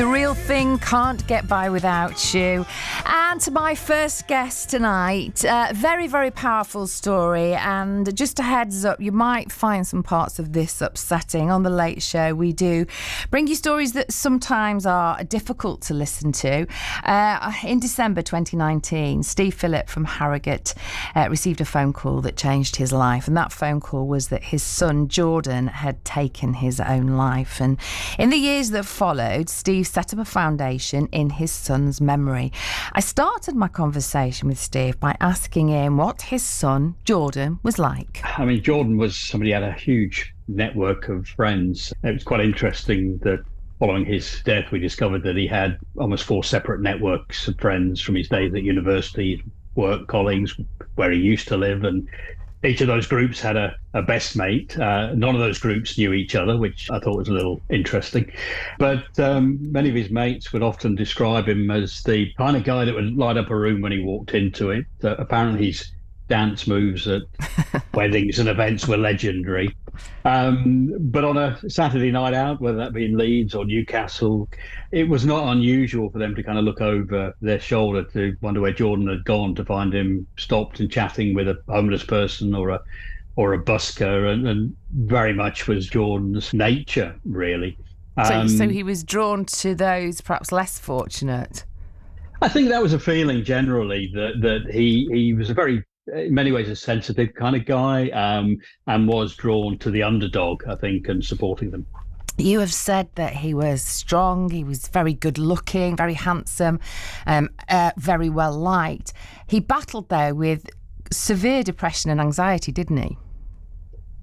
The Real Thing, Can't Get By Without You. And to my first guest tonight, very, very powerful story. And just a heads up, you might find some parts of this upsetting. On The Late Show, we do bring you stories that sometimes are difficult to listen to. In December 2019, Steve Phillip from Harrogate received a phone call that changed his life. And that phone call was that his son, Jordan, had taken his own life. And in the years that followed, Steve set up a foundation in his son's memory. I started my conversation with Steve by asking him what his son, Jordan, was like. I mean, Jordan was somebody who had a huge network of friends. It was quite interesting that following his death, we discovered that he had almost 4 separate networks of friends from his days at university, work colleagues, where he used to live, and each of those groups had a best mate. None of those groups knew each other, which I thought was a little interesting. But many of his mates would often describe him as the kind of guy that would light up a room when he walked into it. Apparently his dance moves at weddings and events were legendary. But on a Saturday night out, whether that be in Leeds or Newcastle, it was not unusual for them to kind of look over their shoulder to wonder where Jordan had gone, to find him stopped and chatting with a homeless person or a busker, and very much was Jordan's nature, really. So he was drawn to those perhaps less fortunate. I think that was a feeling generally that he was a very, in many ways, a sensitive kind of guy, and was drawn to the underdog, I think, and supporting them. You have said that he was strong, he was very good looking, very handsome, very well liked. He battled though with severe depression and anxiety, didn't he?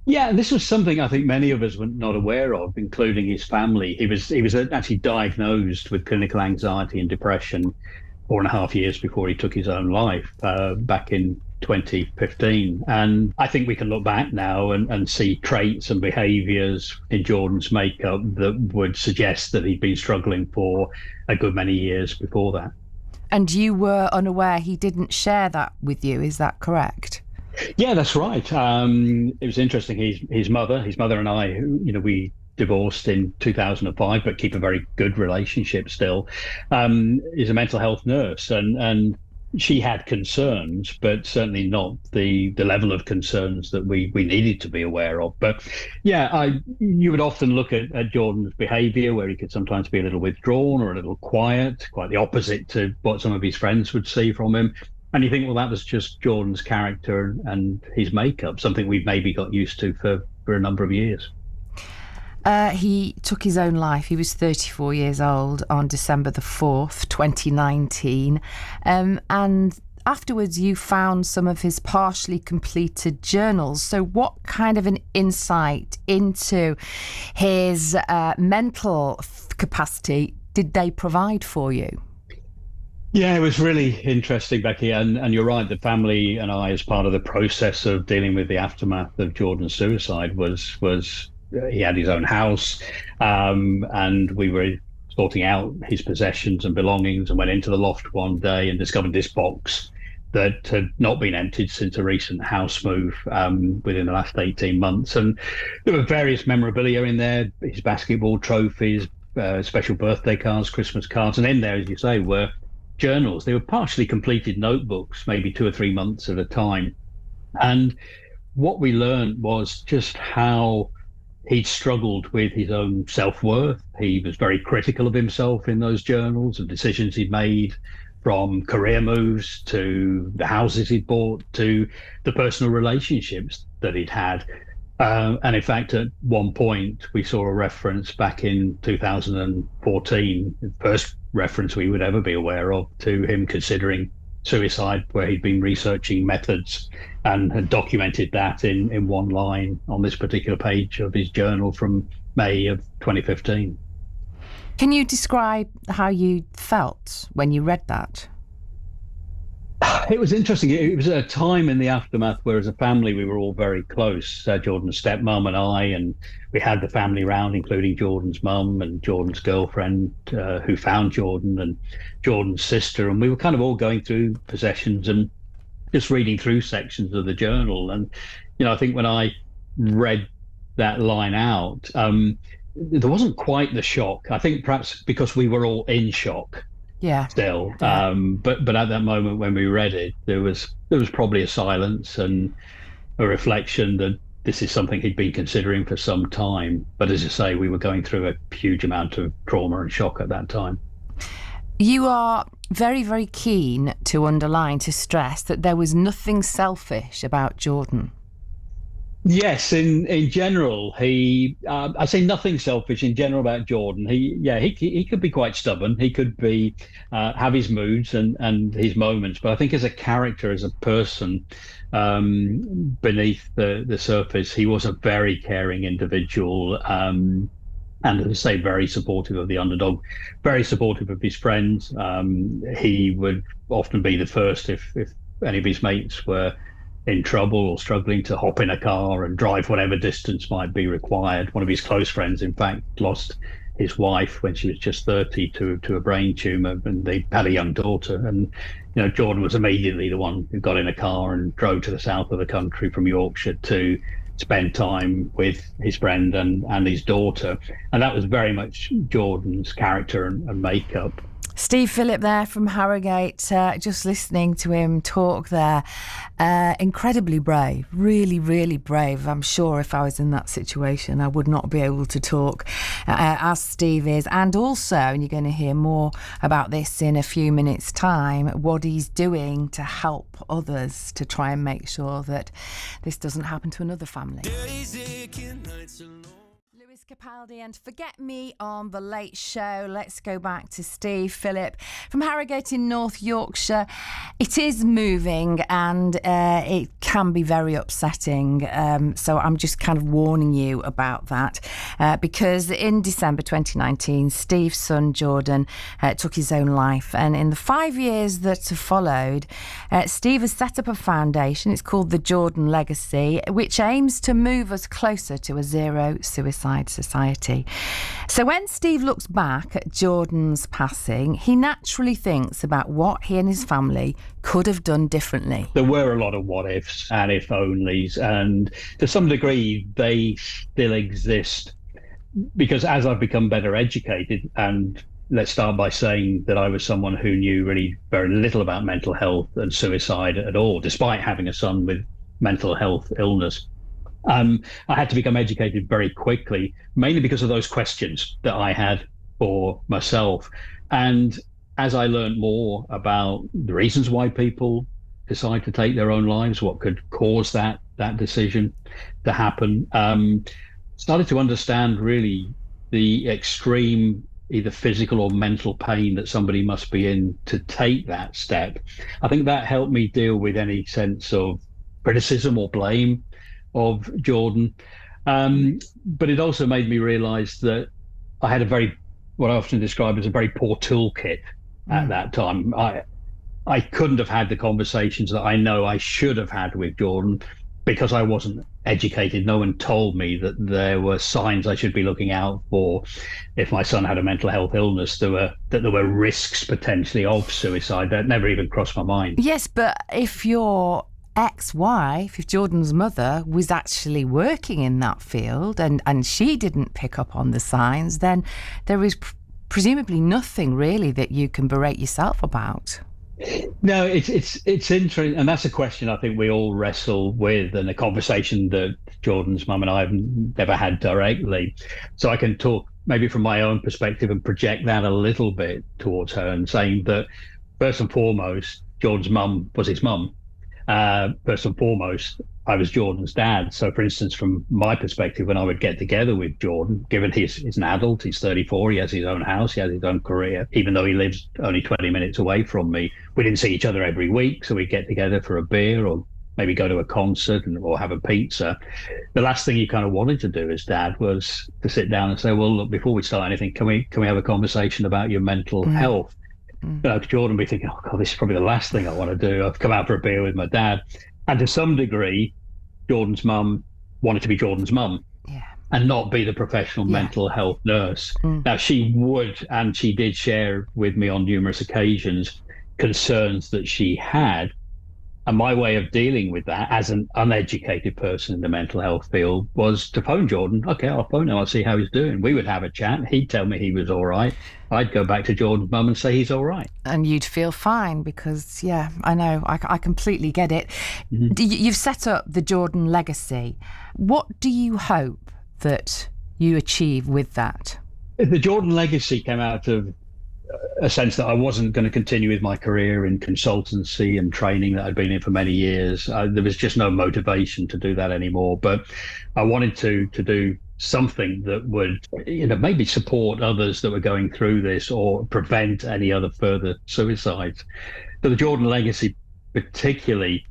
Yeah, this was something I think many of us were not aware of, including his family. He was actually diagnosed with clinical anxiety and depression 4.5 years before he took his own life, back in 2015. And I think we can look back now and see traits and behaviours in Jordan's makeup that would suggest that he'd been struggling for a good many years before that. And you were unaware he didn't share that with you, is that correct? Yeah, that's right. It was interesting. His mother and I, we divorced in 2005, but keep a very good relationship still, is a mental health nurse. And she had concerns, but certainly not the level of concerns that we needed to be aware of. But yeah, you would often look at Jordan's behaviour, where he could sometimes be a little withdrawn or a little quiet, quite the opposite to what some of his friends would see from him. And you think, well, that was just Jordan's character and his makeup, something we've maybe got used to for a number of years. He took his own life. He was 34 years old on December the 4th, 2019. And afterwards, you found some of his partially completed journals. So what kind of an insight into his mental capacity did they provide for you? Yeah, it was really interesting, Becky. And you're right, the family and I, as part of the process of dealing with the aftermath of Jordan's suicide, was he had his own house, and we were sorting out his possessions and belongings, and went into the loft one day and discovered this box that had not been emptied since a recent house move within the last 18 months. And there were various memorabilia in there, his basketball trophies, special birthday cards, Christmas cards, and in there, as you say, were journals. They were partially completed notebooks, maybe 2 or 3 months at a time. And what we learned was just how he'd struggled with his own self-worth. He was very critical of himself in those journals, of decisions he'd made, from career moves to the houses he'd bought to the personal relationships that he'd had. And in fact, at one point, we saw a reference back in 2014, the first reference we would ever be aware of, to him considering suicide, where he'd been researching methods and had documented that in one line on this particular page of his journal from May of 2015. Can you describe how you felt when you read that? It was interesting. It was a time in the aftermath where, as a family, we were all very close. Jordan's stepmom and I, and we had the family round, including Jordan's mum and Jordan's girlfriend, who found Jordan, and Jordan's sister. And we were kind of all going through possessions and just reading through sections of the journal. And, I think when I read that line out, there wasn't quite the shock. I think perhaps because we were all in shock Yeah. still. Yeah. But at that moment when we read it, there was probably a silence and a reflection that this is something he'd been considering for some time. But as I say, we were going through a huge amount of trauma and shock at that time. You are very, very keen to underline, to stress that there was nothing selfish about Jordan. Yes, in general, I say nothing selfish in general about Jordan. He could be quite stubborn. He could be have his moods and his moments. But I think as a character, as a person, beneath the surface, he was a very caring individual. And as I say, very supportive of the underdog, very supportive of his friends. He would often be the first if any of his mates were in trouble or struggling to hop in a car and drive whatever distance might be required. One of his close friends, in fact, lost his wife when she was just 30 to a brain tumor, and they had a young daughter. And Jordan was immediately the one who got in a car and drove to the south of the country from Yorkshire to spend time with his friend and his daughter. And that was very much Jordan's character and makeup. Steve Phillip there from Harrogate, just listening to him talk there. Incredibly brave, really, really brave. I'm sure if I was in that situation, I would not be able to talk as Steve is. And also, and you're going to hear more about this in a few minutes' time, what he's doing to help others to try and make sure that this doesn't happen to another family. Capaldi and Forget Me on The Late Show. Let's go back to Steve Phillip from Harrogate in North Yorkshire. It is moving and it can be very upsetting. So I'm just kind of warning you about that because in December 2019, Steve's son Jordan took his own life. And in the 5 years that have followed, Steve has set up a foundation. It's called the Jordan Legacy, which aims to move us closer to a zero suicide society. So when Steve looks back at Jordan's passing, he naturally thinks about what he and his family could have done differently. There were a lot of what ifs and if onlys, and to some degree they still exist, because as I've become better educated, and let's start by saying that I was someone who knew really very little about mental health and suicide at all, despite having a son with mental health illness. I had to become educated very quickly, mainly because of those questions that I had for myself. And as I learned more about the reasons why people decide to take their own lives, what could cause that decision to happen, started to understand really the extreme either physical or mental pain that somebody must be in to take that step. I think that helped me deal with any sense of criticism or blame of Jordan. But it also made me realize that I had what I often describe as a very poor toolkit at that time. I couldn't have had the conversations that I know I should have had with Jordan because I wasn't educated. No one told me that there were signs I should be looking out for if my son had a mental health illness, that there were risks potentially of suicide. That never even crossed my mind. Yes, but if you're ex-wife, if Jordan's mother was actually working in that field and she didn't pick up on the signs, then there is presumably nothing really that you can berate yourself about. No, it's interesting, and that's a question I think we all wrestle with, and a conversation that Jordan's mum and I have never had directly. So I can talk maybe from my own perspective and project that a little bit towards her, and saying that first and foremost, Jordan's mum was his mum. First and foremost, I was Jordan's dad. So, for instance, from my perspective, when I would get together with Jordan, given he's an adult, he's 34, he has his own house, he has his own career, even though he lives only 20 minutes away from me, we didn't see each other every week. So we'd get together for a beer or maybe go to a concert or have a pizza. The last thing he kind of wanted to do as dad was to sit down and say, well, look, before we start anything, can we have a conversation about your mental health? Jordan would be thinking, oh God, this is probably the last thing I want to do. I've come out for a beer with my dad. And to some degree, Jordan's mum wanted to be Jordan's mum and not be the professional mental health nurse. Now, she would, and she did share with me on numerous occasions, concerns that she had. And my way of dealing with that as an uneducated person in the mental health field was to phone Jordan. Okay, I'll phone him. I'll see how he's doing. We would have a chat. He'd tell me he was all right. I'd go back to Jordan's mum and say he's all right. And you'd feel fine because, yeah, I know, I completely get it. You've set up the Jordan legacy. What do you hope that you achieve with that? The Jordan legacy came out of a sense that I wasn't going to continue with my career in consultancy and training that I'd been in for many years. There was just no motivation to do that anymore. But I wanted to do something that would, maybe support others that were going through this or prevent any other further suicides. So the Jordan legacy particularly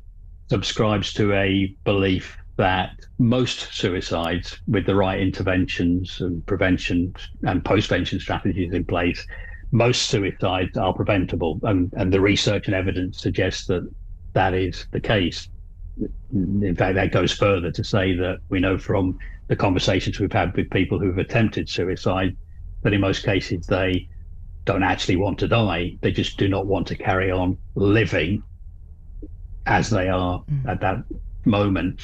subscribes to a belief that most suicides, with the right interventions and prevention and postvention strategies in place, most suicides are preventable, and the research and evidence suggests that that is the case. In fact, that goes further to say that we know from the conversations we've had with people who've attempted suicide that in most cases they don't actually want to die. They just do not want to carry on living as they are at that moment.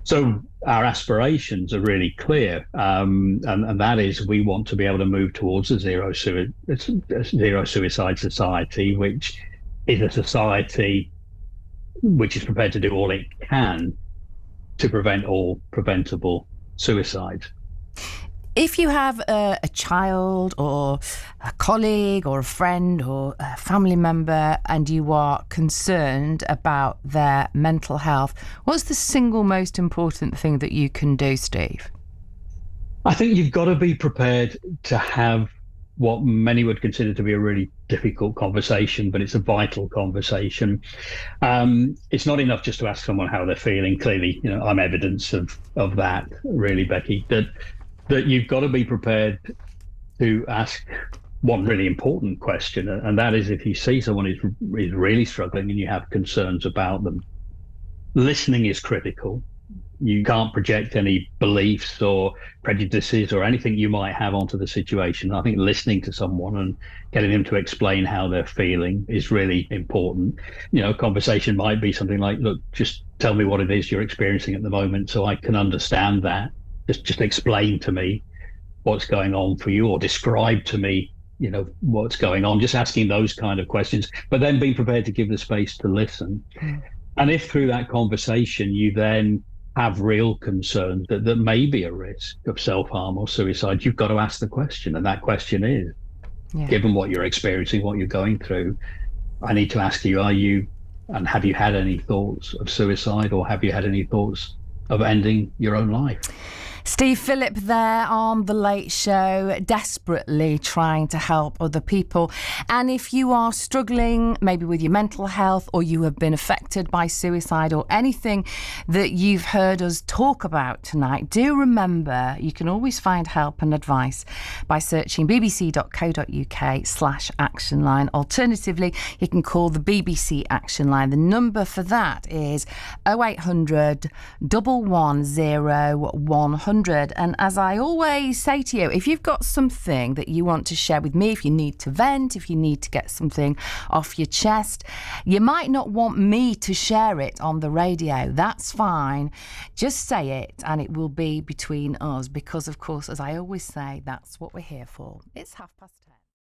So our aspirations are really clear, and that is we want to be able to move towards a zero suicide society, which is a society which is prepared to do all it can to prevent all preventable suicides. If you have a child or a colleague or a friend or a family member and you are concerned about their mental health, what's the single most important thing that you can do, Steve? I think you've got to be prepared to have what many would consider to be a really difficult conversation, but it's a vital conversation. It's not enough just to ask someone how they're feeling. Clearly, I'm evidence of that, really, Becky, that you've got to be prepared to ask one really important question, and that is if you see someone is really struggling and you have concerns about them, listening is critical. You can't project any beliefs or prejudices or anything you might have onto the situation. I think listening to someone and getting them to explain how they're feeling is really important. Conversation might be something like, look, just tell me what it is you're experiencing at the moment so I can understand that. Just explain to me what's going on for you, or describe to me, what's going on. Just asking those kind of questions, but then being prepared to give the space to listen. And if through that conversation you then have real concerns that may be a risk of self-harm or suicide, you've got to ask the question. And that question is, given what you're experiencing, what you're going through, I need to ask you, have you had any thoughts of suicide, or have you had any thoughts of ending your own life? Steve Phillip there on The Late Show, desperately trying to help other people. And if you are struggling maybe with your mental health, or you have been affected by suicide, or anything that you've heard us talk about tonight, do remember you can always find help and advice by searching bbc.co.uk/action line. Alternatively, you can call the BBC Action Line. The number for that is 0800 110 100. And as I always say to you, if you've got something that you want to share with me, if you need to vent, if you need to get something off your chest, you might not want me to share it on the radio. That's fine. Just say it and it will be between us, because, of course, as I always say, that's what we're here for. It's 10:30.